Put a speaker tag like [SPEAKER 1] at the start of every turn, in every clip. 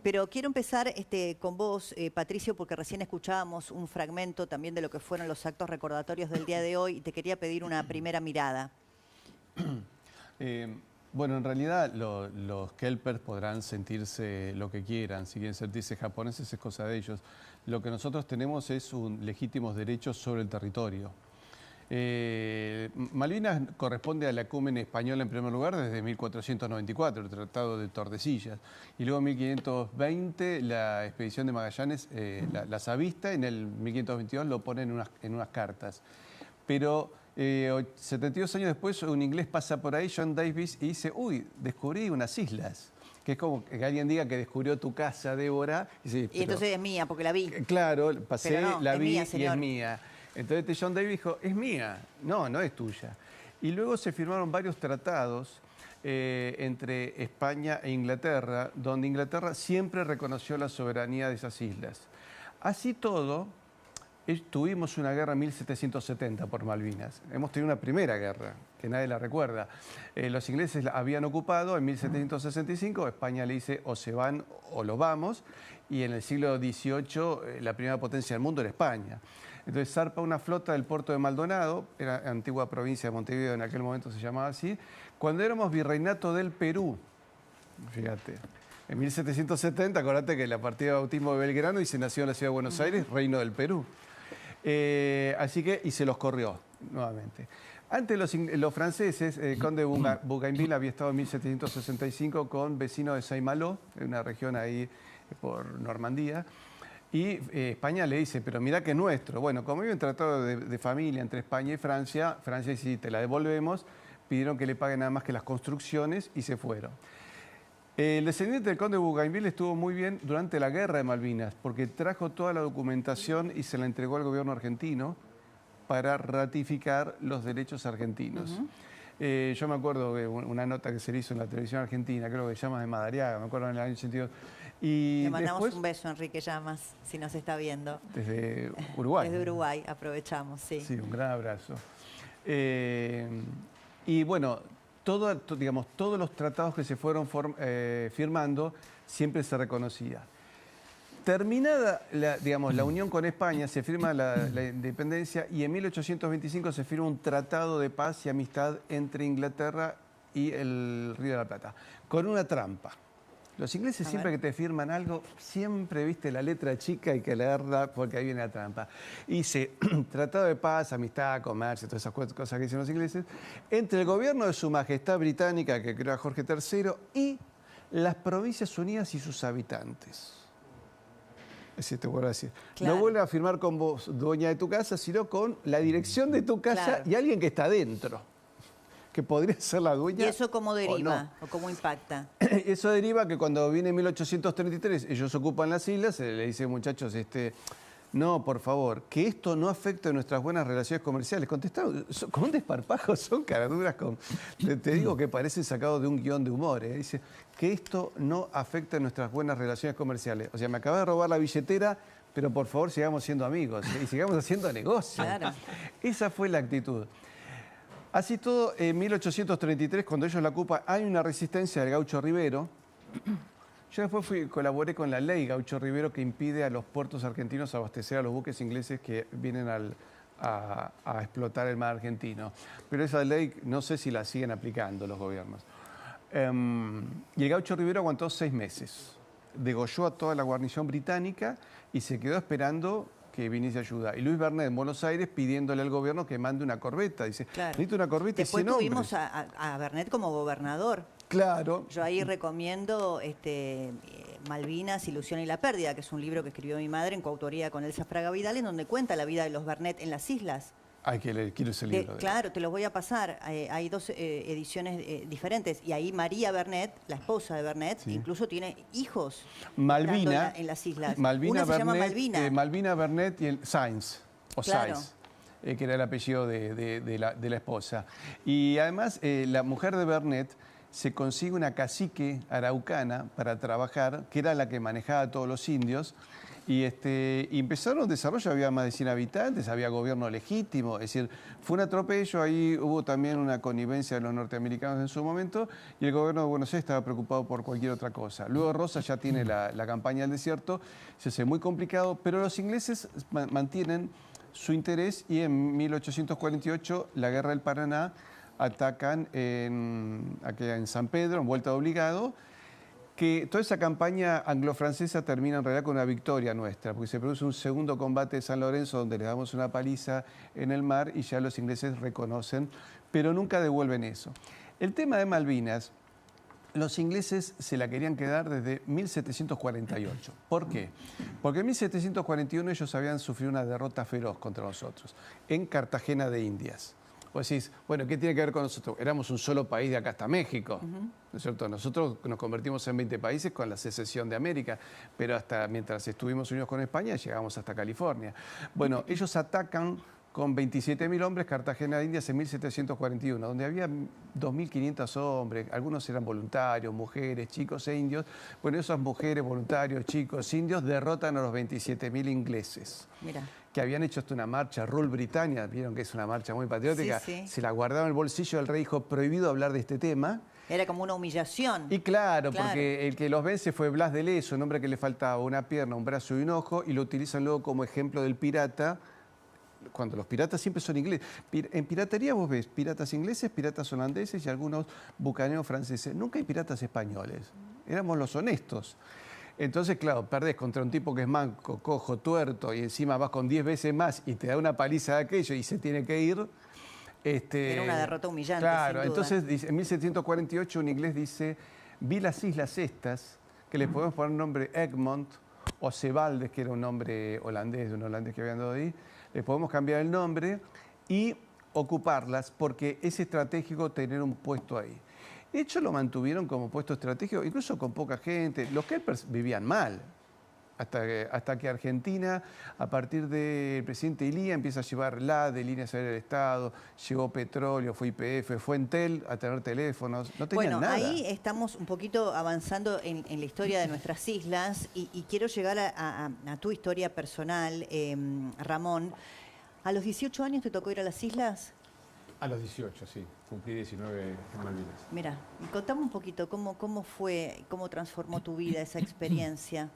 [SPEAKER 1] Pero quiero empezar con vos, Patricio, porque recién escuchábamos un fragmento también de lo que fueron los actos recordatorios del día de hoy y te quería pedir una primera mirada.
[SPEAKER 2] Eh, bueno, en realidad los kelpers podrán sentirse lo que quieran, si quieren sentirse japoneses es cosa de ellos. Lo que nosotros tenemos es un legítimos derechos sobre el territorio. Malvinas corresponde a la Cúmene española en primer lugar desde 1494, el Tratado de Tordesillas. Y luego en 1520 la expedición de Magallanes las avista, en el 1522 lo pone en unas cartas. Pero 72 años después un inglés pasa por ahí, John Davis, y dice, uy, descubrí unas islas. Que es como que alguien diga que descubrió tu casa, Débora.
[SPEAKER 1] Y entonces es mía, porque la vi.
[SPEAKER 2] Claro, pasé,
[SPEAKER 1] no,
[SPEAKER 2] la vi
[SPEAKER 1] mía,
[SPEAKER 2] y es mía. Entonces John Davis dijo, es mía. No, no es tuya. Y luego se firmaron varios tratados entre España e Inglaterra, donde Inglaterra siempre reconoció la soberanía de esas islas. Así todo, tuvimos una guerra en 1770 por Malvinas. Hemos tenido una primera guerra, que nadie la recuerda. Los ingleses la habían ocupado en 1765, España le dice o se van o los vamos, y en el siglo XVIII la primera potencia del mundo era España. Entonces zarpa una flota del puerto de Maldonado, era la antigua provincia de Montevideo, en aquel momento se llamaba así, cuando éramos virreinato del Perú, fíjate. En 1770, acordate que la partida de bautismo de Belgrano y se nació en la ciudad de Buenos Aires, Reino del Perú. Así que, y se los corrió nuevamente. Antes los franceses, el conde de Bougainville había estado en 1765 con vecinos de Saint-Malo, en una región ahí por Normandía, y España le dice, pero mirá que es nuestro. Bueno, como había un tratado de familia entre España y Francia, Francia dice, sí, te la devolvemos, pidieron que le paguen nada más que las construcciones y se fueron. El descendiente del conde de Bougainville estuvo muy bien durante la guerra de Malvinas, porque trajo toda la documentación y se la entregó al gobierno argentino para ratificar los derechos argentinos. Yo me acuerdo de una nota que se le hizo en la televisión argentina, creo que Llamas de Madariaga, me acuerdo en el año 82. Y
[SPEAKER 1] le mandamos un beso a Enrique Llamas, si nos está viendo.
[SPEAKER 2] Desde Uruguay.
[SPEAKER 1] Desde Uruguay, aprovechamos, sí.
[SPEAKER 2] Sí, un gran abrazo. Y bueno, todos los tratados que se fueron firmando, siempre se reconocía. Terminada la unión con España, se firma la independencia y en 1825 se firma un tratado de paz y amistad entre Inglaterra y el Río de la Plata, con una trampa. Los ingleses siempre que te firman algo, siempre viste la letra chica y que leerla porque ahí viene la trampa. Y dice, tratado de paz, amistad, comercio, todas esas cosas que dicen los ingleses, entre el gobierno de su majestad británica, que creó a Jorge III, y las Provincias Unidas y sus habitantes. Así te vuelvo a decir. Claro. No vuelve a firmar con vos, dueña de tu casa, sino con la dirección de tu casa y alguien que está dentro, que podría ser la dueña.
[SPEAKER 1] ¿Y eso cómo deriva o cómo impacta?
[SPEAKER 2] Eso deriva que cuando viene 1833, ellos ocupan las islas, se le dice, muchachos, no, por favor, que esto no afecte nuestras buenas relaciones comerciales. Contestaron, con un desparpajo, son caraduras, te digo que parece sacado de un guión de humor. Dice, que esto no afecte nuestras buenas relaciones comerciales. O sea, me acabas de robar la billetera, pero por favor sigamos siendo amigos y sigamos haciendo negocios. Claro. Esa fue la actitud. Así todo, en 1833, cuando ellos la ocupan, hay una resistencia del Gaucho Rivero. Yo después colaboré con la ley Gaucho Rivero que impide a los puertos argentinos abastecer a los buques ingleses que vienen a explotar el mar argentino. Pero esa ley no sé si la siguen aplicando los gobiernos. Y el Gaucho Rivero aguantó 6 meses. Degolló a toda la guarnición británica y se quedó esperando que viniese ayuda. Y Luis Bernet en Buenos Aires pidiéndole al gobierno que mande una corbeta. Dice, necesito una corbeta y 100 hombres.
[SPEAKER 1] Después tuvimos a Bernet como gobernador.
[SPEAKER 2] Claro.
[SPEAKER 1] Yo ahí recomiendo Malvinas, Ilusión y la Pérdida, que es un libro que escribió mi madre en coautoría con Elsa Fraga Vidal, en donde cuenta la vida de los Bernet en las islas.
[SPEAKER 2] Ay, que le quiero ese libro.
[SPEAKER 1] Claro, te los voy a pasar. Hay 2 ediciones diferentes. Y ahí María Bernet, la esposa de Bernet, incluso tiene hijos
[SPEAKER 2] Malvina,
[SPEAKER 1] en las islas.
[SPEAKER 2] Malvina
[SPEAKER 1] Una se llama Malvina.
[SPEAKER 2] Malvina Bernet y el Sainz, o
[SPEAKER 1] claro.
[SPEAKER 2] Sainz, que era el apellido de la esposa. Y además, la mujer de Bernet se consigue una cacique araucana para trabajar, que era la que manejaba a todos los indios, y empezaron un desarrollo, había más de 100 habitantes, había gobierno legítimo, es decir, fue un atropello, ahí hubo también una connivencia de los norteamericanos en su momento, y el gobierno de Buenos Aires estaba preocupado por cualquier otra cosa. Luego Rosa ya tiene la campaña del desierto, se hace muy complicado, pero los ingleses mantienen su interés y en 1848, la Guerra del Paraná, atacan en San Pedro, en Vuelta de Obligado, que toda esa campaña anglo-francesa termina en realidad con una victoria nuestra, porque se produce un segundo combate de San Lorenzo donde le damos una paliza en el mar y ya los ingleses reconocen, pero nunca devuelven eso. El tema de Malvinas, los ingleses se la querían quedar desde 1748. ¿Por qué? Porque en 1741 ellos habían sufrido una derrota feroz contra nosotros, en Cartagena de Indias. Vos decís, bueno, ¿qué tiene que ver con nosotros? Éramos un solo país de acá hasta México, ¿no es cierto? Nosotros nos convertimos en 20 países con la secesión de América, pero hasta mientras estuvimos unidos con España llegamos hasta California. Bueno, ellos atacan con 27.000 hombres Cartagena de Indias en 1741, donde había 2.500 hombres, algunos eran voluntarios, mujeres, chicos e indios. Bueno, esas mujeres, voluntarios, chicos, indios derrotan a los 27.000 ingleses.
[SPEAKER 1] Mira.
[SPEAKER 2] Que habían hecho hasta una marcha, Rule Britannia, vieron que es una marcha muy patriótica,
[SPEAKER 1] sí.
[SPEAKER 2] Se la guardaron en el bolsillo, el rey dijo, prohibido hablar de este tema.
[SPEAKER 1] Era como una humillación.
[SPEAKER 2] Y claro, porque el que los vence fue Blas de Lezo, un hombre que le faltaba una pierna, un brazo y un ojo, y lo utilizan luego como ejemplo del pirata, cuando los piratas siempre son ingleses. En piratería vos ves piratas ingleses, piratas holandeses y algunos bucaneros franceses. Nunca hay piratas españoles, éramos los honestos. Entonces, claro, perdés contra un tipo que es manco, cojo, tuerto y encima vas con 10 veces más y te da una paliza de aquello y se tiene que ir.
[SPEAKER 1] Era una derrota humillante,
[SPEAKER 2] Claro,
[SPEAKER 1] sin duda.
[SPEAKER 2] entonces en 1748 un inglés dice, vi las islas estas, que les podemos poner nombre Egmont o Cebaldes, que era un nombre holandés, de un holandés que había andado ahí, les podemos cambiar el nombre y ocuparlas porque es estratégico tener un puesto ahí. De hecho, lo mantuvieron como puesto estratégico, incluso con poca gente. Los Kelpers vivían mal, hasta que Argentina, a partir del presidente Ilía, empieza a llevar de líneas aéreas del Estado, llegó petróleo, fue YPF, fue Entel a tener teléfonos, no tenían nada.
[SPEAKER 1] Bueno, ahí estamos un poquito avanzando en la historia de nuestras islas y quiero llegar a tu historia personal, Ramón. ¿A los 18 años te tocó ir a las islas?
[SPEAKER 3] A los 18, sí. Cumplí 19 en Malvinas.
[SPEAKER 1] Mira, contame un poquito cómo fue, cómo transformó tu vida esa experiencia.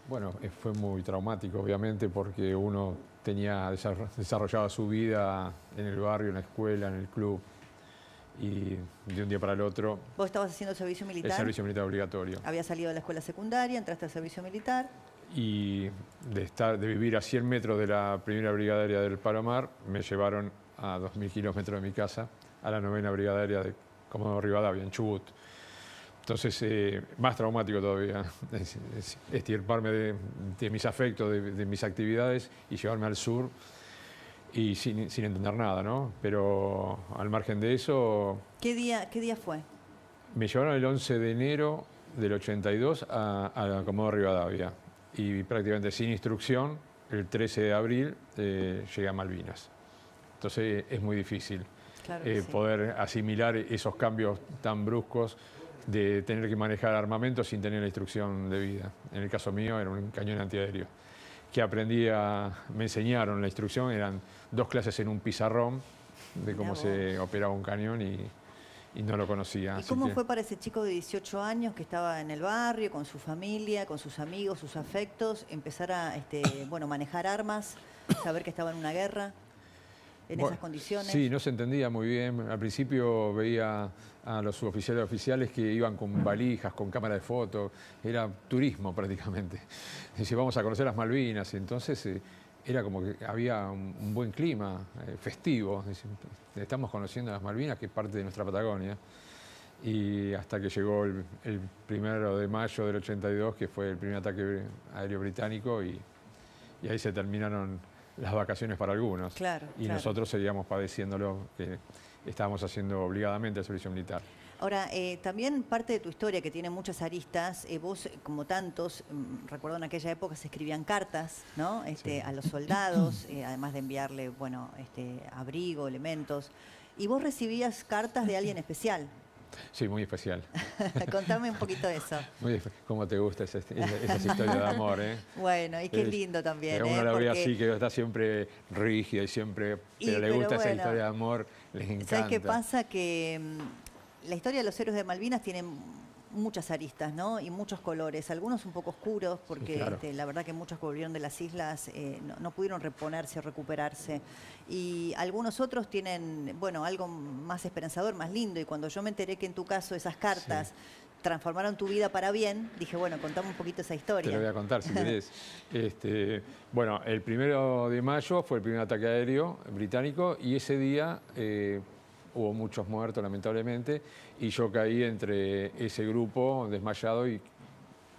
[SPEAKER 3] Bueno, fue muy traumático, obviamente, porque uno tenía desarrollado su vida en el barrio, en la escuela, en el club, y de un día para el otro...
[SPEAKER 1] ¿Vos estabas haciendo el servicio militar?
[SPEAKER 3] El servicio militar obligatorio.
[SPEAKER 1] Habías salido de la escuela secundaria, entraste al servicio militar.
[SPEAKER 3] Y de vivir a 100 metros de la primera brigadaria del Palomar, me llevaron a 2.000 kilómetros de mi casa, a la 9ª brigadaria de Comodoro Rivadavia, en Chubut. Entonces, más traumático todavía, extirparme de mis afectos, de mis actividades y llevarme al sur y sin entender nada, ¿no? Pero al margen de eso...
[SPEAKER 1] ¿Qué día fue?
[SPEAKER 3] Me llevaron el 11 de enero del 82 a Comodoro Rivadavia y prácticamente sin instrucción, el 13 de abril llegué a Malvinas. Entonces es muy difícil poder asimilar esos cambios tan bruscos de tener que manejar armamento sin tener la instrucción debida. En el caso mío era un cañón antiaéreo. Que me enseñaron la instrucción, eran 2 clases en un pizarrón de cómo se operaba un cañón y no lo conocía.
[SPEAKER 1] ¿Y cómo fue para ese chico de 18 años que estaba en el barrio, con su familia, con sus amigos, sus afectos, empezar a manejar armas, saber que estaba en una guerra? En esas condiciones.
[SPEAKER 3] Sí, no se entendía muy bien. Al principio veía a los suboficiales oficiales que iban con valijas, con cámara de fotos. Era turismo prácticamente. Dice, vamos a conocer las Malvinas. Entonces era como que había un buen clima festivo. Dice, estamos conociendo las Malvinas, que es parte de nuestra Patagonia. Y hasta que llegó el 1 de mayo del 82, que fue el primer ataque aéreo británico, y ahí se terminaron las vacaciones para algunos.
[SPEAKER 1] Claro,
[SPEAKER 3] y nosotros seguíamos padeciéndolo, que estábamos haciendo obligadamente el servicio militar.
[SPEAKER 1] Ahora, también parte de tu historia, que tiene muchas aristas, vos, como tantos, recuerdo en aquella época se escribían cartas, ¿no? A los soldados, además de enviarle, abrigo, elementos, y vos recibías cartas de alguien especial.
[SPEAKER 3] Sí, muy especial.
[SPEAKER 1] Contame un poquito de eso.
[SPEAKER 3] ¿Cómo te gusta esas historias de amor, eh?
[SPEAKER 1] Bueno, y qué lindo también,
[SPEAKER 3] Uno la ve
[SPEAKER 1] porque...
[SPEAKER 3] así, que está siempre rígida y siempre... Pero le gusta esa
[SPEAKER 1] bueno,
[SPEAKER 3] historia de amor, les encanta.
[SPEAKER 1] ¿sabes qué pasa? Que la historia de los héroes de Malvinas tiene muchas aristas, ¿no? Y muchos colores, algunos un poco oscuros, porque
[SPEAKER 3] Sí, claro.
[SPEAKER 1] la verdad que muchos que volvieron de las islas no pudieron reponerse o recuperarse. Y algunos otros tienen, bueno, algo más esperanzador, más lindo. Y cuando yo me enteré que en tu caso esas cartas transformaron tu vida para bien, dije, bueno, contame un poquito esa historia.
[SPEAKER 3] Te lo voy a contar si querés. Bueno, el 1 de mayo fue el primer ataque aéreo británico y ese día hubo muchos muertos, lamentablemente, y yo caí entre ese grupo desmayado y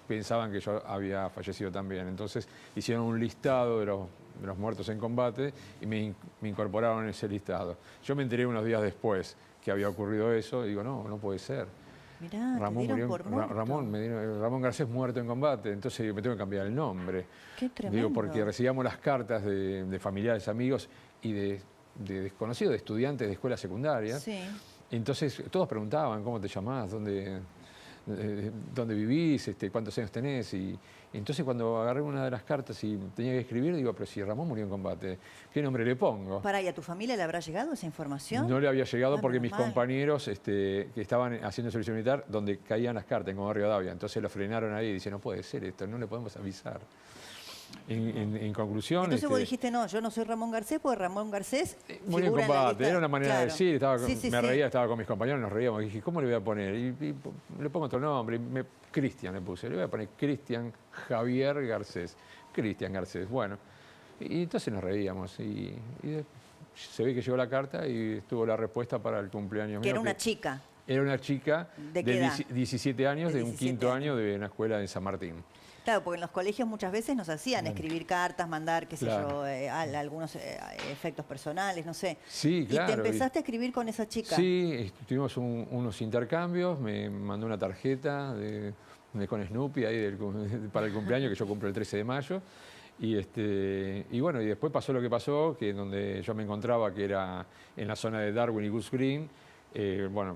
[SPEAKER 3] pensaban que yo había fallecido también. Entonces hicieron un listado de los muertos en combate y me incorporaron en ese listado. Yo me enteré unos días después que había ocurrido eso y digo, no, no puede ser.
[SPEAKER 1] Mirá,
[SPEAKER 3] Ramón,
[SPEAKER 1] te dieron por muerto.
[SPEAKER 3] Ramón Garcés muerto en combate, entonces me tengo que cambiar el nombre.
[SPEAKER 1] Qué tremendo.
[SPEAKER 3] Digo, porque recibíamos las cartas de familiares, amigos y de desconocidos, de estudiantes de escuelas secundarias.
[SPEAKER 1] Sí.
[SPEAKER 3] Entonces todos preguntaban, ¿cómo te llamás? ¿Dónde vivís? ¿Cuántos años tenés? Y entonces cuando agarré una de las cartas y tenía que escribir, digo, pero si Ramón murió en combate, ¿qué nombre le pongo?
[SPEAKER 1] Pará, ¿y a tu familia le habrá llegado esa información?
[SPEAKER 3] No le había llegado porque mis
[SPEAKER 1] menos mal.
[SPEAKER 3] compañeros que estaban haciendo servicio militar, donde caían las cartas en Comodoro Rivadavia, entonces lo frenaron ahí y dicen, no puede ser esto, no le podemos avisar. En conclusión...
[SPEAKER 1] Entonces vos dijiste, no, yo no soy Ramón Garcés, porque Ramón Garcés
[SPEAKER 3] murió en
[SPEAKER 1] figura la
[SPEAKER 3] combate,
[SPEAKER 1] lista.
[SPEAKER 3] era una manera
[SPEAKER 1] Claro.
[SPEAKER 3] de decir, me
[SPEAKER 1] Sí.
[SPEAKER 3] reía, estaba con mis compañeros, nos reíamos, y dije, ¿cómo le voy a poner? Y le pongo otro nombre, Cristian le puse, le voy a poner Cristian Javier Garcés, Cristian Garcés, bueno, y entonces nos reíamos, y se ve que llegó la carta y estuvo la respuesta para el cumpleaños
[SPEAKER 1] Que
[SPEAKER 3] mío.
[SPEAKER 1] era una chica.
[SPEAKER 3] Era una chica
[SPEAKER 1] ¿De qué edad?
[SPEAKER 3] 17 años,
[SPEAKER 1] De
[SPEAKER 3] de un
[SPEAKER 1] 17
[SPEAKER 3] quinto
[SPEAKER 1] años.
[SPEAKER 3] año de una escuela de San Martín.
[SPEAKER 1] Claro, porque en los colegios muchas veces nos hacían escribir cartas, mandar, qué sé
[SPEAKER 3] Claro.
[SPEAKER 1] yo, algunos efectos personales, no sé.
[SPEAKER 3] Sí, claro.
[SPEAKER 1] Y te empezaste a escribir con esa chica.
[SPEAKER 3] Sí, tuvimos unos intercambios, me mandó una tarjeta con Snoopy ahí para el cumpleaños, que yo cumplo el 13 de mayo. Y bueno, y después pasó lo que pasó, que donde yo me encontraba, que era en la zona de Darwin y Goose Green, bueno,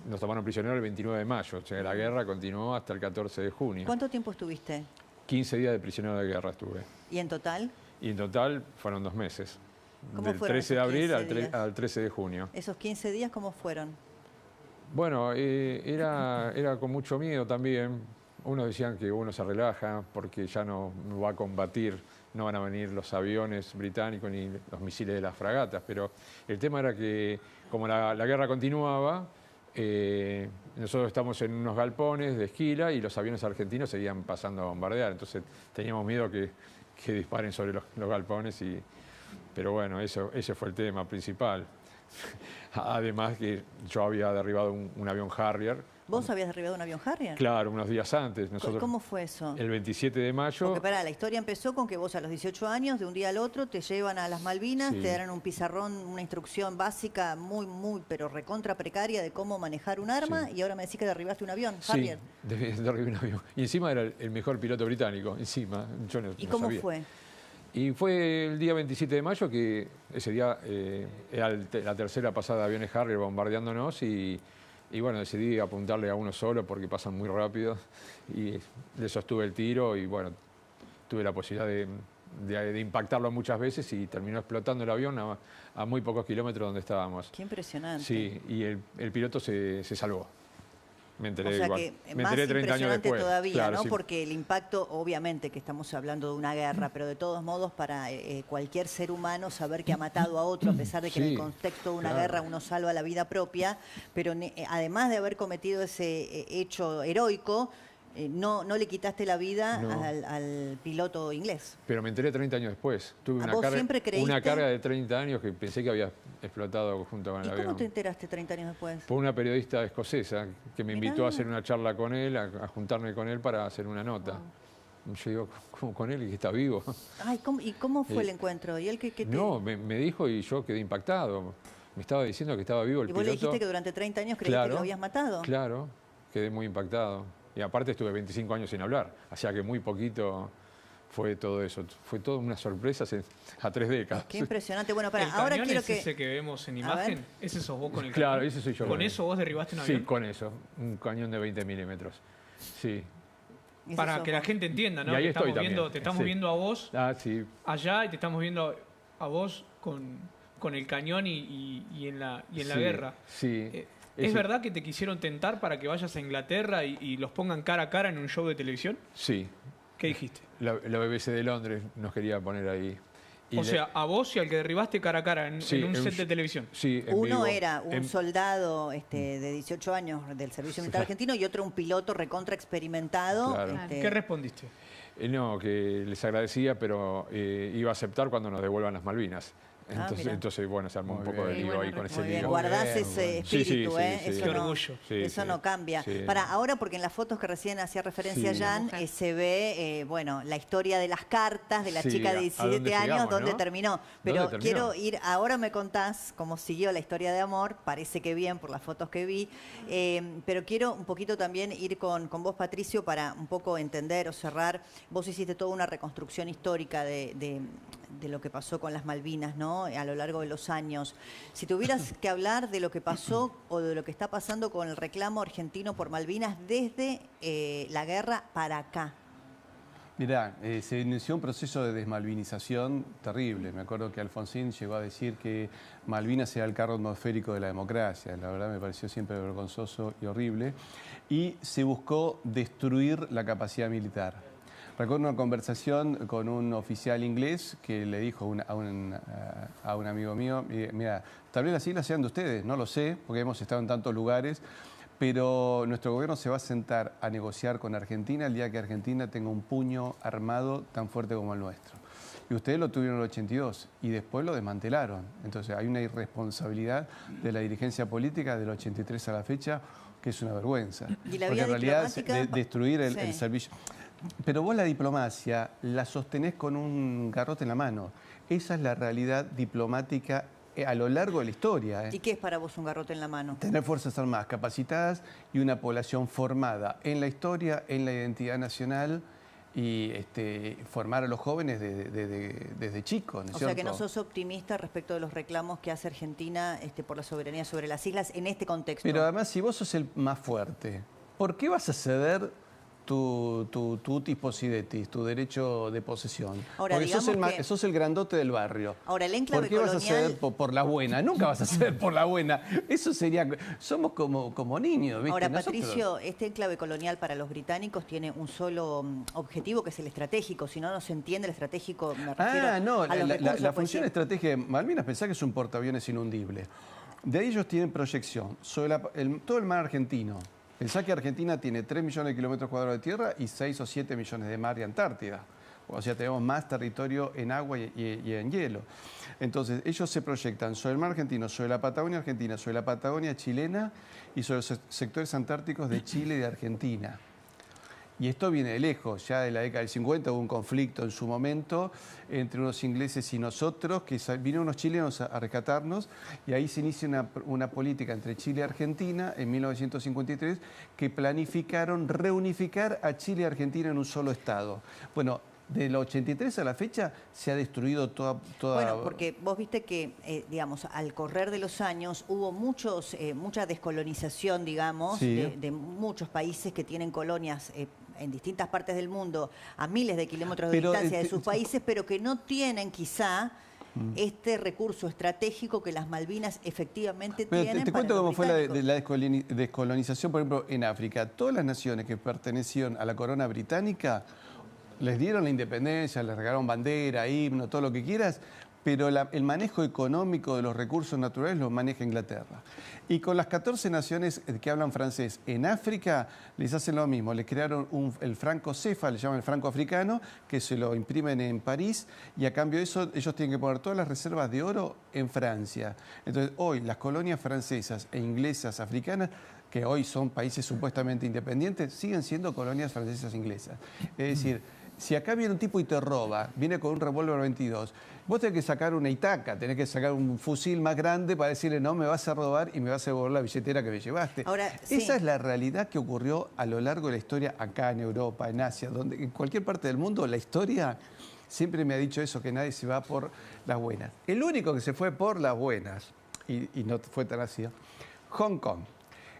[SPEAKER 3] nos tomaron prisioneros el 29 de mayo, o sea, la guerra continuó hasta el 14 de junio.
[SPEAKER 1] ¿Cuánto tiempo estuviste?
[SPEAKER 3] 15 días de prisionero de guerra estuve.
[SPEAKER 1] ¿Y en total?
[SPEAKER 3] Y en total fueron 2 meses.
[SPEAKER 1] ¿Cómo
[SPEAKER 3] Del
[SPEAKER 1] fueron
[SPEAKER 3] 13 de
[SPEAKER 1] esos
[SPEAKER 3] abril
[SPEAKER 1] 15 días?
[SPEAKER 3] al 13 de junio.
[SPEAKER 1] ¿Esos 15 días cómo fueron?
[SPEAKER 3] Bueno, era con mucho miedo también. Unos decían que uno se relaja porque ya no va a combatir, no van a venir los aviones británicos ni los misiles de las fragatas, pero el tema era que como la guerra continuaba, nosotros estamos en unos galpones de esquila y los aviones argentinos seguían pasando a bombardear, entonces teníamos miedo que disparen sobre los galpones, pero bueno, ese fue el tema principal. Además que yo había derribado un avión Harrier.
[SPEAKER 1] ¿Vos habías derribado un avión Harrier?
[SPEAKER 3] Claro, unos días antes.
[SPEAKER 1] ¿Cómo fue eso?
[SPEAKER 3] El 27 de mayo...
[SPEAKER 1] Porque pará, la historia empezó con que vos a los 18 años, de un día al otro, te llevan a las Malvinas,
[SPEAKER 3] Sí.
[SPEAKER 1] te dan un pizarrón, una instrucción básica muy, pero recontra precaria de cómo manejar un arma,
[SPEAKER 3] Sí.
[SPEAKER 1] y ahora me decís que derribaste un avión,
[SPEAKER 3] Sí,
[SPEAKER 1] Harrier.
[SPEAKER 3] derribé un avión. Y encima era el mejor piloto británico, encima. Yo no,
[SPEAKER 1] ¿Y
[SPEAKER 3] no
[SPEAKER 1] cómo
[SPEAKER 3] sabía.
[SPEAKER 1] fue?
[SPEAKER 3] Y fue el día 27 de mayo, que ese día era la tercera pasada de aviones Harrier bombardeándonos y bueno, decidí apuntarle a uno solo porque pasan muy rápido y le sostuve el tiro y bueno, tuve la posibilidad de impactarlo muchas veces y terminó explotando el avión a muy pocos kilómetros donde estábamos.
[SPEAKER 1] Qué impresionante.
[SPEAKER 3] Sí, y el piloto se salvó. Me enteré
[SPEAKER 1] O sea
[SPEAKER 3] igual.
[SPEAKER 1] que
[SPEAKER 3] Me
[SPEAKER 1] más
[SPEAKER 3] enteré 30 años
[SPEAKER 1] impresionante
[SPEAKER 3] después.
[SPEAKER 1] todavía,
[SPEAKER 3] Claro,
[SPEAKER 1] ¿no?
[SPEAKER 3] sí.
[SPEAKER 1] Porque el impacto, obviamente que estamos hablando de una guerra, pero de todos modos para cualquier ser humano saber que ha matado a otro, a pesar de que en
[SPEAKER 3] Sí,
[SPEAKER 1] el contexto de una
[SPEAKER 3] claro.
[SPEAKER 1] guerra uno salva la vida propia, pero además de haber cometido ese hecho heroico, no le quitaste la vida
[SPEAKER 3] No.
[SPEAKER 1] al piloto inglés.
[SPEAKER 3] Pero me enteré 30 años después. Tuve
[SPEAKER 1] ¿Vos siempre creíste?
[SPEAKER 3] una carga de 30 años que pensé que había explotado junto con el
[SPEAKER 1] ¿Y
[SPEAKER 3] avión.
[SPEAKER 1] cómo te enteraste 30 años después?
[SPEAKER 3] Por una periodista escocesa que me invitó
[SPEAKER 1] Mirá.
[SPEAKER 3] a hacer una charla con él, a juntarme con él para hacer una nota. Yo digo, ¿cómo con él y que está vivo?
[SPEAKER 1] Ay, ¿y cómo fue el encuentro? ¿Y él qué te...
[SPEAKER 3] No, me dijo y yo quedé impactado. Me estaba diciendo que estaba vivo el
[SPEAKER 1] ¿Y vos
[SPEAKER 3] piloto.
[SPEAKER 1] le dijiste que durante 30 años creíste que lo habías matado?
[SPEAKER 3] Claro, quedé muy impactado. Y aparte estuve 25 años sin hablar, hacía que muy poquito fue todo eso. Fue toda una sorpresa a 3 décadas.
[SPEAKER 1] Qué impresionante. Bueno, para
[SPEAKER 4] ¿El
[SPEAKER 1] ahora
[SPEAKER 4] cañón
[SPEAKER 1] quiero
[SPEAKER 4] es
[SPEAKER 1] que...
[SPEAKER 4] ese que vemos en
[SPEAKER 1] A
[SPEAKER 4] imagen?
[SPEAKER 1] ver.
[SPEAKER 4] ¿Ese sos vos con el
[SPEAKER 3] Claro,
[SPEAKER 4] cañón?
[SPEAKER 3] ese soy yo.
[SPEAKER 4] ¿Con eso vos derribaste un avión?
[SPEAKER 3] Sí, con eso. Un cañón de 20 milímetros. Sí.
[SPEAKER 1] ese
[SPEAKER 4] Para
[SPEAKER 1] sos
[SPEAKER 4] que la
[SPEAKER 1] vos.
[SPEAKER 4] gente entienda, ¿no?
[SPEAKER 3] Y ahí
[SPEAKER 4] Que
[SPEAKER 3] estoy
[SPEAKER 4] estamos viendo,
[SPEAKER 3] también.
[SPEAKER 4] te estamos
[SPEAKER 3] Sí.
[SPEAKER 4] viendo a vos
[SPEAKER 3] Sí.
[SPEAKER 4] allá y te estamos viendo a vos con el cañón y en la
[SPEAKER 3] Sí,
[SPEAKER 4] guerra.
[SPEAKER 3] Sí.
[SPEAKER 4] ¿Es verdad que te quisieron tentar para que vayas a Inglaterra y los pongan cara a cara en un show de televisión?
[SPEAKER 3] Sí.
[SPEAKER 4] ¿Qué dijiste?
[SPEAKER 3] La BBC de Londres nos quería poner ahí. Y
[SPEAKER 4] O sea, a vos y al que derribaste cara a cara
[SPEAKER 3] Sí,
[SPEAKER 4] en un
[SPEAKER 3] en un
[SPEAKER 4] set de
[SPEAKER 3] sh-
[SPEAKER 4] televisión.
[SPEAKER 3] Sí, en
[SPEAKER 1] Uno
[SPEAKER 3] vivo.
[SPEAKER 1] era un
[SPEAKER 3] En-
[SPEAKER 1] soldado de 18 años del Servicio Militar Argentino y otro un piloto recontra experimentado.
[SPEAKER 3] Claro.
[SPEAKER 4] ¿Qué respondiste?
[SPEAKER 3] No, que les agradecía, pero iba a aceptar cuando nos devuelvan las Malvinas.
[SPEAKER 1] Mira.
[SPEAKER 3] Entonces, bueno, se armó un
[SPEAKER 2] Muy
[SPEAKER 3] poco de
[SPEAKER 2] bien.
[SPEAKER 3] lío
[SPEAKER 5] Muy
[SPEAKER 3] ahí
[SPEAKER 5] buena
[SPEAKER 3] con ese
[SPEAKER 1] Muy bien,
[SPEAKER 3] lío.
[SPEAKER 1] guardás
[SPEAKER 2] Bien,
[SPEAKER 1] ese
[SPEAKER 2] bueno.
[SPEAKER 3] Sí, sí,
[SPEAKER 1] espíritu,
[SPEAKER 3] sí,
[SPEAKER 1] ¿eh?
[SPEAKER 3] sí.
[SPEAKER 1] Eso
[SPEAKER 4] Qué
[SPEAKER 1] no,
[SPEAKER 4] orgullo.
[SPEAKER 3] Sí,
[SPEAKER 1] eso
[SPEAKER 3] sí.
[SPEAKER 1] no cambia.
[SPEAKER 3] Sí.
[SPEAKER 1] Para ahora, porque en las fotos que recién hacía referencia
[SPEAKER 3] Sí.
[SPEAKER 1] Jan,
[SPEAKER 5] Mujer.
[SPEAKER 1] se ve, bueno, la historia de las cartas de la
[SPEAKER 3] Sí,
[SPEAKER 1] chica de
[SPEAKER 3] a
[SPEAKER 1] 17
[SPEAKER 3] dónde
[SPEAKER 1] años,
[SPEAKER 3] llegamos,
[SPEAKER 1] dónde
[SPEAKER 3] ¿no?
[SPEAKER 1] terminó. Pero
[SPEAKER 3] ¿Dónde terminó?
[SPEAKER 1] quiero ir, ahora me contás cómo siguió la historia de amor, parece que bien por las fotos que vi, pero quiero un poquito también ir con vos, Patricio, para un poco entender o cerrar. Vos hiciste toda una reconstrucción histórica de lo que pasó con las Malvinas, ¿no? A lo largo de los años. Si tuvieras que hablar de lo que pasó o de lo que está pasando con el reclamo argentino por Malvinas desde la guerra para acá.
[SPEAKER 2] Mirá, se inició un proceso de desmalvinización terrible. Me acuerdo que Alfonsín llegó a decir que Malvinas era el carro atmosférico de la democracia. La verdad me pareció siempre vergonzoso y horrible. Y se buscó destruir la capacidad militar. Recuerdo una conversación con un oficial inglés que le dijo a un amigo mío, mira, tal vez las islas sean de ustedes, no lo sé, porque hemos estado en tantos lugares, pero nuestro gobierno se va a sentar a negociar con Argentina el día que Argentina tenga un puño armado tan fuerte como el nuestro. Y ustedes lo tuvieron en el 82 y después lo desmantelaron. Entonces hay una irresponsabilidad de la dirigencia política del 83 a la fecha que es una vergüenza.
[SPEAKER 1] ¿Y la
[SPEAKER 2] Porque
[SPEAKER 1] vía
[SPEAKER 2] en realidad
[SPEAKER 1] diplomática?
[SPEAKER 2] destruir el
[SPEAKER 1] Sí.
[SPEAKER 2] servicio... Pero vos la diplomacia la sostenés con un garrote en la mano. Esa es la realidad diplomática a lo largo de la historia.
[SPEAKER 1] ¿Y qué es para vos un garrote en la mano?
[SPEAKER 2] Tener fuerzas armadas capacitadas y una población formada en la historia, en la identidad nacional y formar a los jóvenes desde chicos, ¿no es
[SPEAKER 1] O sea que
[SPEAKER 2] cierto?
[SPEAKER 1] no sos optimista respecto de los reclamos que hace Argentina por la soberanía sobre las islas en este contexto.
[SPEAKER 2] Pero además, si vos sos el más fuerte, ¿por qué vas a ceder tu utis possidetis, tu derecho de posesión?
[SPEAKER 1] Ahora,
[SPEAKER 2] Porque
[SPEAKER 1] digamos que-
[SPEAKER 2] sos el grandote del barrio.
[SPEAKER 1] Ahora, el enclave
[SPEAKER 2] ¿Por qué vas a
[SPEAKER 1] colonial-
[SPEAKER 2] ceder por la buena? Nunca vas a ceder por la buena. Eso sería... Somos como niños, ¿viste?
[SPEAKER 1] Ahora,
[SPEAKER 2] Nosotros-
[SPEAKER 1] Patricio, este enclave colonial para los británicos tiene un solo objetivo, que es el estratégico. Si no, no se entiende el estratégico, me refiero
[SPEAKER 2] Ah, no,
[SPEAKER 1] a los recursos.
[SPEAKER 2] la
[SPEAKER 1] pues,
[SPEAKER 2] función
[SPEAKER 1] sí.
[SPEAKER 2] estratégica de Malvinas, pensá que es un portaaviones inundible. De ahí ellos tienen proyección sobre todo el mar argentino. Pensá que Argentina tiene 3 millones de kilómetros cuadrados de tierra y 6 o 7 millones de mar y Antártida. O sea, tenemos más territorio en agua y en hielo. Entonces, ellos se proyectan sobre el mar argentino, sobre la Patagonia argentina, sobre la Patagonia chilena y sobre los sectores antárticos de Chile y de Argentina. Y esto viene de lejos, ya de la década del 50 hubo un conflicto en su momento entre unos ingleses y nosotros, que vinieron unos chilenos a rescatarnos, y ahí se inicia una política entre Chile y Argentina en 1953 que planificaron reunificar a Chile y Argentina en un solo estado. Bueno, del 83 a la fecha se ha destruido toda...
[SPEAKER 1] Bueno, porque vos viste que, digamos, al correr de los años hubo mucha descolonización, digamos,
[SPEAKER 2] Sí.
[SPEAKER 1] de muchos países que tienen colonias en distintas partes del mundo a miles de kilómetros de
[SPEAKER 2] Pero,
[SPEAKER 1] distancia de sus países, pero que no tienen quizá este recurso estratégico que las Malvinas efectivamente
[SPEAKER 2] Pero
[SPEAKER 1] tienen.
[SPEAKER 2] te
[SPEAKER 1] para
[SPEAKER 2] cuento
[SPEAKER 1] los
[SPEAKER 2] cómo fue la
[SPEAKER 1] británicos.
[SPEAKER 2] descolonización, por ejemplo, en África. Todas las naciones que pertenecieron a la corona británica les dieron la independencia, les regalaron bandera, himno, todo lo que quieras, pero el manejo económico de los recursos naturales lo maneja Inglaterra. Y con las 14 naciones que hablan francés en África, les hacen lo mismo. Les crearon el franco CEFA, le llaman el franco africano, que se lo imprimen en París, y a cambio de eso ellos tienen que poner todas las reservas de oro en Francia. Entonces, hoy las colonias francesas e inglesas africanas, que hoy son países supuestamente independientes, siguen siendo colonias francesas e inglesas. Es decir, Si acá viene un tipo y te roba, viene con un revólver 22, vos tenés que sacar una Itaca, tenés que sacar un fusil más grande para decirle, no, me vas a robar y me vas a devolver la billetera que me llevaste.
[SPEAKER 1] Ahora,
[SPEAKER 2] Esa es la realidad que ocurrió a lo largo de la historia acá en Europa, en Asia, donde en cualquier parte del mundo la historia siempre me ha dicho eso, que nadie se va por las buenas. El único que se fue por las buenas, y no fue tan así, Hong Kong.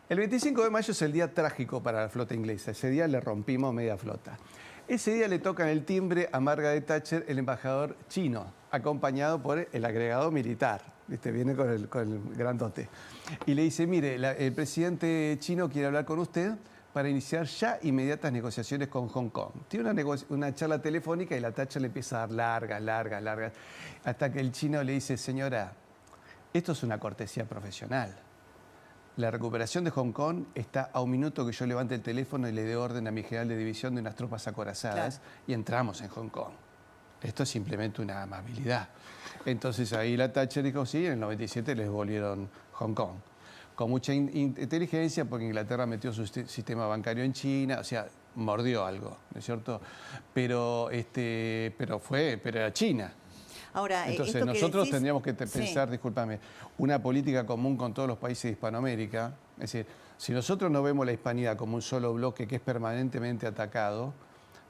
[SPEAKER 2] El 25 de mayo es el día trágico para la flota inglesa. Ese día le rompimos media flota. Ese día le tocan el timbre a Margaret Thatcher, el embajador chino, acompañado por el agregado militar. ¿Viste? Viene con el grandote. Y le dice, mire, el presidente chino quiere hablar con usted para iniciar ya inmediatas negociaciones con Hong Kong. Tiene una charla telefónica y la Thatcher le empieza a dar largas, hasta que el chino le dice, señora, esto es una cortesía profesional. La recuperación de Hong Kong está a un minuto que yo levante el teléfono y le dé orden a mi general de división de unas tropas acorazadas y entramos en Hong Kong. Esto es simplemente una amabilidad. Entonces ahí la Thatcher dijo, sí, en el 97 les devolvieron Hong Kong. Con mucha inteligencia, porque Inglaterra metió su sistema bancario en China, o sea, mordió algo, ¿no es cierto? Pero era China.
[SPEAKER 1] Ahora,
[SPEAKER 2] entonces nosotros tendríamos que pensar, discúlpame, una política común con todos los países de Hispanoamérica. Es decir, si nosotros no vemos la hispanidad como un solo bloque que es permanentemente atacado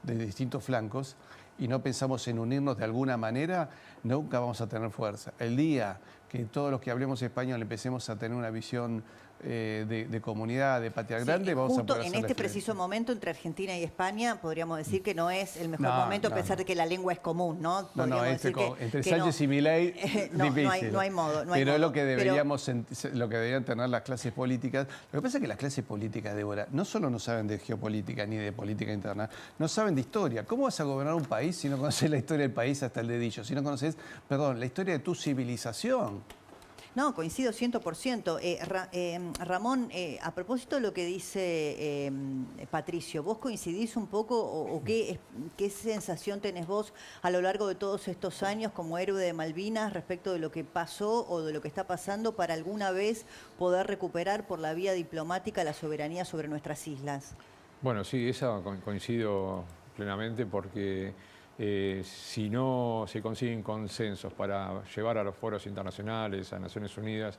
[SPEAKER 2] de distintos flancos y no pensamos en unirnos de alguna manera, nunca vamos a tener fuerza. El día que todos los que hablemos español empecemos a tener una visión de comunidad, de patria grande, vamos a poder hacer
[SPEAKER 1] en este preciso momento entre Argentina y España podríamos decir que no es el mejor momento, a pesar de que la lengua es común, ¿no?
[SPEAKER 2] Entre Sánchez y Milei difícil.
[SPEAKER 1] No hay modo.
[SPEAKER 2] Pero es lo que deberían tener las clases políticas. Lo que pasa es que las clases políticas, Débora, no solo no saben de geopolítica ni de política interna, no saben de historia. ¿Cómo vas a gobernar un país si no conoces la historia del país hasta el dedillo? Si no conoces, la historia de tu civilización.
[SPEAKER 1] No, coincido 100%. Ramón, a propósito de lo que dice Patricio, ¿vos coincidís un poco o qué sensación tenés vos a lo largo de todos estos años como héroe de Malvinas respecto de lo que pasó o de lo que está pasando para alguna vez poder recuperar por la vía diplomática la soberanía sobre nuestras islas?
[SPEAKER 3] Bueno, sí, esa coincido plenamente porque si no se consiguen consensos para llevar a los foros internacionales, a Naciones Unidas,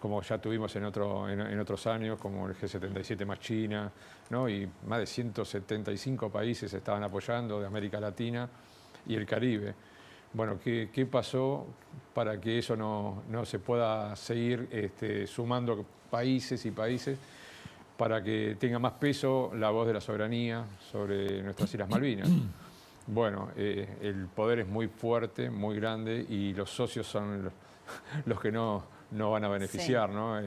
[SPEAKER 3] como ya tuvimos en otros años, como el G77 más China, ¿no? Y más de 175 países estaban apoyando de América Latina y el Caribe. Bueno, ¿qué pasó para que eso no se pueda seguir sumando países y países para que tenga más peso la voz de la soberanía sobre nuestras Islas Malvinas? Bueno, el poder es muy fuerte, muy grande y los socios son los que no van a beneficiar, sí. ¿No?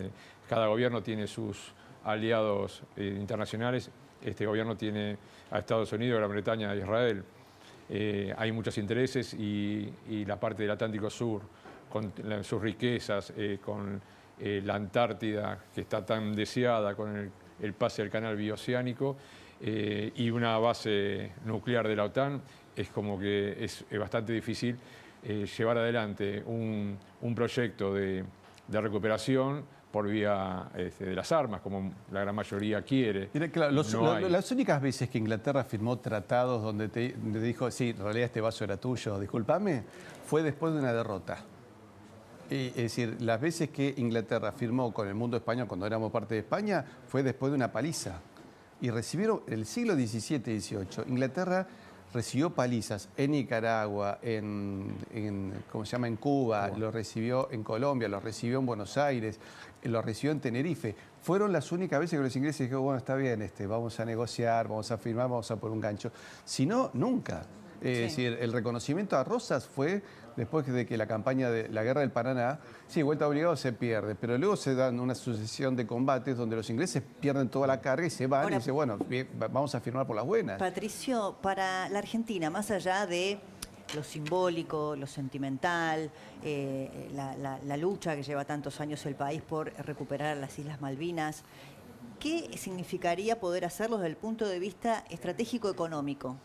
[SPEAKER 3] Cada gobierno tiene sus aliados internacionales. Este gobierno tiene a Estados Unidos, Gran Bretaña, a Israel. Hay muchos intereses y la parte del Atlántico Sur, con sus riquezas, con la Antártida, que está tan deseada, con el pase del canal bioceánico, y una base nuclear de la OTAN, es como que es bastante difícil llevar adelante un proyecto de recuperación por vía de las armas, como la gran mayoría quiere.
[SPEAKER 2] Claro, las únicas veces que Inglaterra firmó tratados donde te dijo, sí, en realidad este vaso era tuyo, discúlpame, fue después de una derrota. Es decir, las veces que Inglaterra firmó con el mundo español, cuando éramos parte de España, fue después de una paliza. Y recibieron, en el siglo XVII y XVIII, Inglaterra recibió palizas en Nicaragua, ¿cómo se llama?, en Cuba, lo recibió en Colombia, lo recibió en Buenos Aires, lo recibió en Tenerife. Fueron las únicas veces que los ingleses dijeron, bueno, está bien, vamos a negociar, vamos a firmar, vamos a poner un gancho. Si no, nunca. Es decir, el reconocimiento a Rosas fue después de que la campaña de la Guerra del Paraná, sí, vuelta obligado se pierde, pero luego se dan una sucesión de combates donde los ingleses pierden toda la carga y se van y dicen, bueno, vamos a firmar por las buenas.
[SPEAKER 1] Patricio, para la Argentina, más allá de lo simbólico, lo sentimental, la lucha que lleva tantos años el país por recuperar las Islas Malvinas, ¿qué significaría poder hacerlo desde el punto de vista estratégico-económico?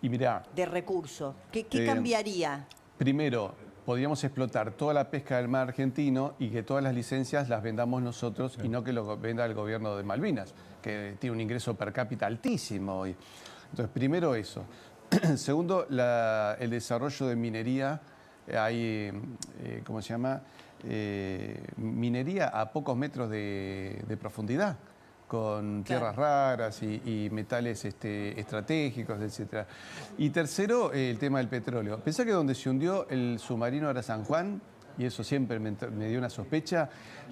[SPEAKER 2] Y mirá,
[SPEAKER 1] de recursos. ¿Qué cambiaría?
[SPEAKER 2] Primero, podríamos explotar toda la pesca del mar argentino y que todas las licencias las vendamos nosotros y no que lo venda el gobierno de Malvinas, que tiene un ingreso per cápita altísimo hoy. Entonces, primero eso. Segundo, el desarrollo de minería. Hay, ¿cómo se llama? Minería a pocos metros de profundidad, con tierras raras y metales estratégicos, etc. Y tercero, el tema del petróleo. Pensá que donde se hundió el submarino era San Juan, y eso siempre me dio una sospecha.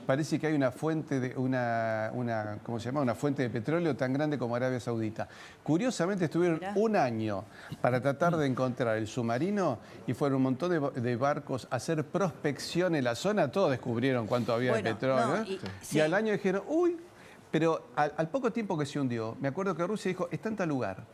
[SPEAKER 2] Parece que hay una fuente ¿cómo se llama? Una fuente de petróleo tan grande como Arabia Saudita. Curiosamente estuvieron un año para tratar de encontrar el submarino y fueron un montón de barcos a hacer prospección en la zona. Todos descubrieron cuánto había de petróleo. Y al año dijeron, uy, pero al poco tiempo que se hundió, me acuerdo que Rusia dijo, está en tal lugar.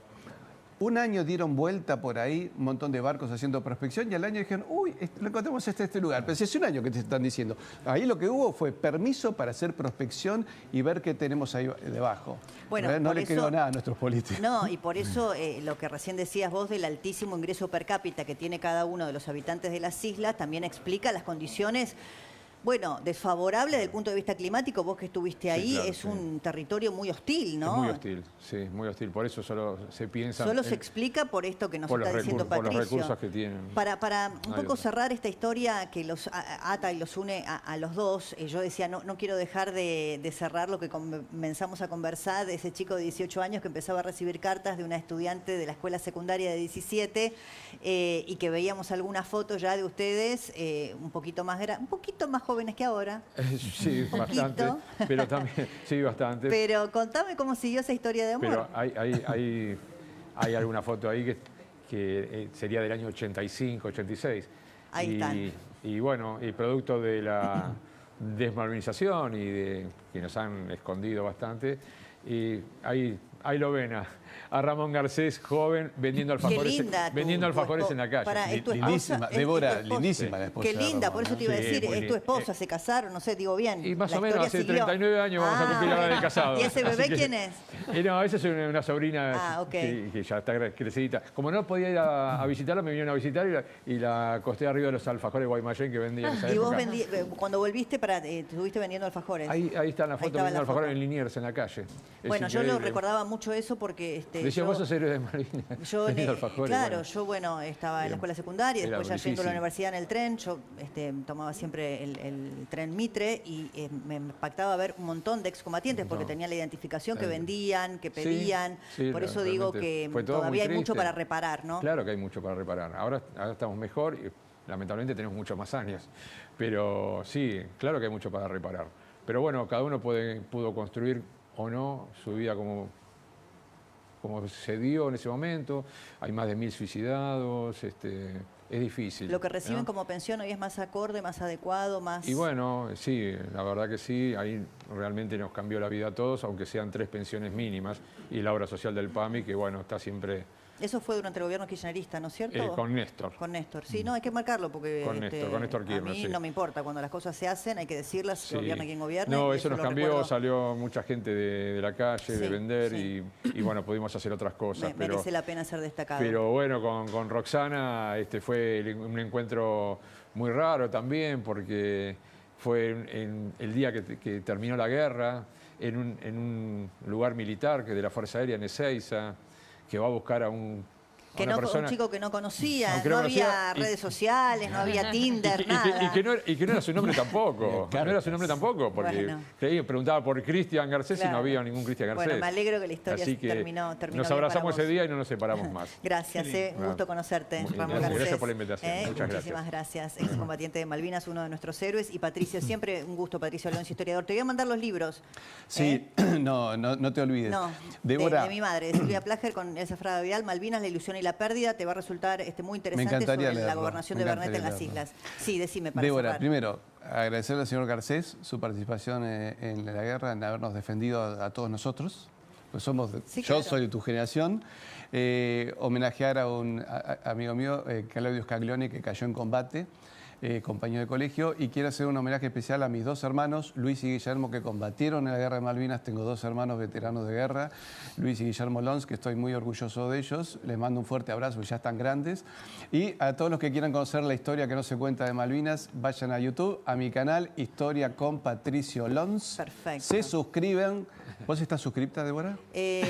[SPEAKER 2] Un año dieron vuelta por ahí, un montón de barcos haciendo prospección, y al año dijeron, uy, lo encontramos este lugar. Pero si hace un año que te están diciendo. Ahí lo que hubo fue permiso para hacer prospección y ver qué tenemos ahí debajo.
[SPEAKER 1] Bueno,
[SPEAKER 2] no le quedó nada a nuestros políticos.
[SPEAKER 1] No, y por eso lo que recién decías vos del altísimo ingreso per cápita que tiene cada uno de los habitantes de las islas, también explica las condiciones. Bueno, desfavorable desde el punto de vista climático, vos que estuviste ahí,
[SPEAKER 3] claro,
[SPEAKER 1] es un territorio muy hostil, ¿no?
[SPEAKER 3] Es muy hostil, sí, muy hostil. Por eso solo se piensa...
[SPEAKER 1] Solo se explica por esto que nos está diciendo Patricio.
[SPEAKER 3] Por los recursos que tienen.
[SPEAKER 1] Para un poco cerrar esta historia que los ata y los une a los dos, yo decía, no quiero dejar de cerrar lo que comenzamos a conversar de ese chico de 18 años que empezaba a recibir cartas de una estudiante de la escuela secundaria de 17 y que veíamos algunas fotos ya de ustedes un poquito más jóvenes que ahora.
[SPEAKER 3] Sí, bastante. Pero también, sí, bastante.
[SPEAKER 1] Pero contame cómo siguió esa historia de amor.
[SPEAKER 3] Pero hay alguna foto ahí que sería del año 85, 86.
[SPEAKER 1] Ahí están.
[SPEAKER 3] Y bueno, y producto de la desmalvinización y de que nos han escondido bastante, y ahí lo ven a Ramón Garcés, joven, vendiendo alfajores, en la calle.
[SPEAKER 2] Lindísima, Débora, lindísima la esposa.
[SPEAKER 1] Qué linda, por eso te iba a decir, es tu esposa, se casaron, no sé, digo bien.
[SPEAKER 3] Y más o menos hace 39 años vamos a cumplir ahora de casado.
[SPEAKER 1] ¿Y ese bebé quién es?
[SPEAKER 3] No, esa es una sobrina que ya está crecidita. Como no podía ir a visitarla, me vinieron a visitar y la acosté arriba de los alfajores Guaymallén que vendían en esa época.
[SPEAKER 1] Y vos cuando volviste, estuviste vendiendo alfajores.
[SPEAKER 3] Ahí está la foto vendiendo alfajores en Liniers, en la calle.
[SPEAKER 1] Bueno, yo lo recordaba mucho eso porque...
[SPEAKER 3] Decía, vos sos héroe de Malvinas.
[SPEAKER 1] Yo estaba en la escuela secundaria, después ya yendo a la universidad en el tren, yo tomaba siempre el tren Mitre y me impactaba ver un montón de excombatientes porque tenía la identificación que vendían, que pedían. Por eso digo que todavía hay mucho para reparar, ¿no?
[SPEAKER 3] Claro que hay mucho para reparar. Ahora estamos mejor y lamentablemente tenemos muchos más años. Pero sí, claro que hay mucho para reparar. Pero bueno, cada uno pudo construir o no su vida como se dio en ese momento. Hay más de 1000 suicidados, es difícil.
[SPEAKER 1] Lo que reciben como pensión hoy es más acorde, más adecuado, más...
[SPEAKER 3] Y bueno, sí, la verdad que sí, ahí realmente nos cambió la vida a todos, aunque sean 3 pensiones mínimas, y la obra social del PAMI, que bueno, está siempre...
[SPEAKER 1] Eso fue durante el gobierno kirchnerista, ¿no es cierto?
[SPEAKER 3] Con Néstor.
[SPEAKER 1] Con Néstor, sí, no, hay que marcarlo porque
[SPEAKER 3] con Néstor Kirchner,
[SPEAKER 1] a mí no me importa, cuando las cosas se hacen hay que decirlas,
[SPEAKER 3] sí.
[SPEAKER 1] Gobierna quien gobierne.
[SPEAKER 3] No, eso nos cambió, salió mucha gente de la calle, de vender y bueno, pudimos hacer otras cosas.
[SPEAKER 1] Merece la pena ser destacado.
[SPEAKER 3] Pero bueno, con Roxana fue un encuentro muy raro también porque fue en el día que terminó la guerra, en un lugar militar que de la Fuerza Aérea en Ezeiza, que va a buscar a un
[SPEAKER 1] chico que no conocía, no había redes sociales, no había Tinder, nada.
[SPEAKER 3] Y que no era su nombre tampoco. No era su nombre tampoco, porque preguntaba por Cristian Garcés y no había ningún Cristian Garcés.
[SPEAKER 1] Bueno, me alegro que la historia terminó
[SPEAKER 3] nos abrazamos ese día y no nos separamos más.
[SPEAKER 1] Gracias, un gusto conocerte, Ramón Garcés.
[SPEAKER 3] Gracias por la invitación. Muchas
[SPEAKER 1] Muchísimas gracias. Excombatiente de Malvinas, uno de nuestros héroes. Y Patricio, siempre un gusto, Patricio Alonso, historiador. Te voy a mandar los libros.
[SPEAKER 2] Sí, no te olvides.
[SPEAKER 1] No,
[SPEAKER 2] Débora,
[SPEAKER 1] de mi madre, Silvia Plager, con Elsa Fraga Vidal, Malvinas, la ilusión y la pérdida. Te va a resultar muy interesante sobre la gobernación de Bernet en las islas. Sí, decime, para
[SPEAKER 2] Débora,
[SPEAKER 1] cerrar.
[SPEAKER 2] primero, agradecerle al señor Garcés su participación en la guerra, en habernos defendido a todos nosotros. Pues yo soy de tu generación. Homenajear a un amigo mío, Claudio Scaglione, que cayó en combate. Compañero de colegio, y quiero hacer un homenaje especial a mis 2 hermanos, Luis y Guillermo, que combatieron en la guerra de Malvinas. Tengo 2 hermanos veteranos de guerra, Luis y Guillermo Lons, que estoy muy orgulloso de ellos. Les mando un fuerte abrazo, ya están grandes. Y a todos los que quieran conocer la historia que no se cuenta de Malvinas, vayan a YouTube, a mi canal Historia con Patricio Lons.
[SPEAKER 1] Perfecto.
[SPEAKER 2] Se suscriben ¿Vos estás suscripta, Débora?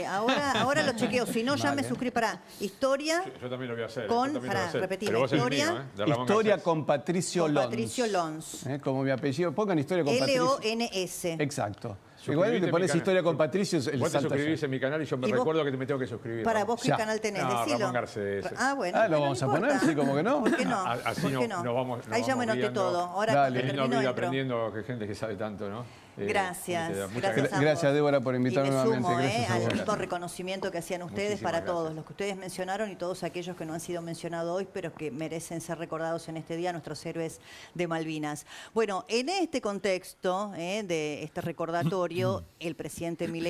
[SPEAKER 1] Ahora lo chequeo, si no ya me suscribí para historia
[SPEAKER 3] Yo también lo voy a hacer.
[SPEAKER 1] con,
[SPEAKER 3] yo también lo voy a hacer.
[SPEAKER 1] repetir,
[SPEAKER 3] Pero vos sos
[SPEAKER 1] historia,
[SPEAKER 3] mío, de Ramón
[SPEAKER 2] Historia
[SPEAKER 3] Garcés.
[SPEAKER 2] con Patricio Lons.
[SPEAKER 1] Patricio Lons.
[SPEAKER 2] Como mi apellido. Pongan historia con Patricio.
[SPEAKER 1] L-O-N-S.
[SPEAKER 2] Exacto.
[SPEAKER 3] Suscribite
[SPEAKER 2] Igual
[SPEAKER 3] en
[SPEAKER 2] te
[SPEAKER 3] mi
[SPEAKER 2] pones
[SPEAKER 3] canal.
[SPEAKER 2] historia con Patricio, el
[SPEAKER 3] Vos te
[SPEAKER 2] salta
[SPEAKER 3] suscribís
[SPEAKER 2] ya.
[SPEAKER 3] en mi canal y yo me
[SPEAKER 1] ¿Y vos?
[SPEAKER 3] recuerdo que me tengo que suscribir.
[SPEAKER 1] Para
[SPEAKER 3] Ramón.
[SPEAKER 1] vos, ¿qué
[SPEAKER 2] Ya.
[SPEAKER 1] canal tenés?
[SPEAKER 3] No,
[SPEAKER 1] Decilo.
[SPEAKER 3] Ramón Garcés.
[SPEAKER 1] Bueno.
[SPEAKER 2] Ah, lo vamos a poner,
[SPEAKER 1] importa.
[SPEAKER 2] sí, como que no.
[SPEAKER 1] ¿Por qué no?
[SPEAKER 3] Así
[SPEAKER 1] ¿Por qué
[SPEAKER 3] nos
[SPEAKER 1] no?
[SPEAKER 3] vamos
[SPEAKER 1] Ahí ya me noté
[SPEAKER 3] guiando.
[SPEAKER 1] todo. Ahora
[SPEAKER 2] Dale.
[SPEAKER 1] cuando
[SPEAKER 3] Teniendo
[SPEAKER 1] termino
[SPEAKER 3] vida
[SPEAKER 1] entro.
[SPEAKER 3] aprendiendo que gente que sabe tanto, ¿no?
[SPEAKER 1] Gracias,
[SPEAKER 3] muchas
[SPEAKER 1] gracias a
[SPEAKER 2] Gracias,
[SPEAKER 1] ambos.
[SPEAKER 2] Débora, por invitarme
[SPEAKER 1] y me
[SPEAKER 2] nuevamente.
[SPEAKER 1] sumo,
[SPEAKER 2] Gracias a
[SPEAKER 1] al
[SPEAKER 2] vos.
[SPEAKER 1] mismo reconocimiento que hacían ustedes
[SPEAKER 3] Muchísimas
[SPEAKER 1] para
[SPEAKER 3] gracias.
[SPEAKER 1] todos, los que ustedes mencionaron y todos aquellos que no han sido mencionados hoy, pero que merecen ser recordados en este día, nuestros héroes de Malvinas. Bueno, en este contexto de este recordatorio, el presidente Milei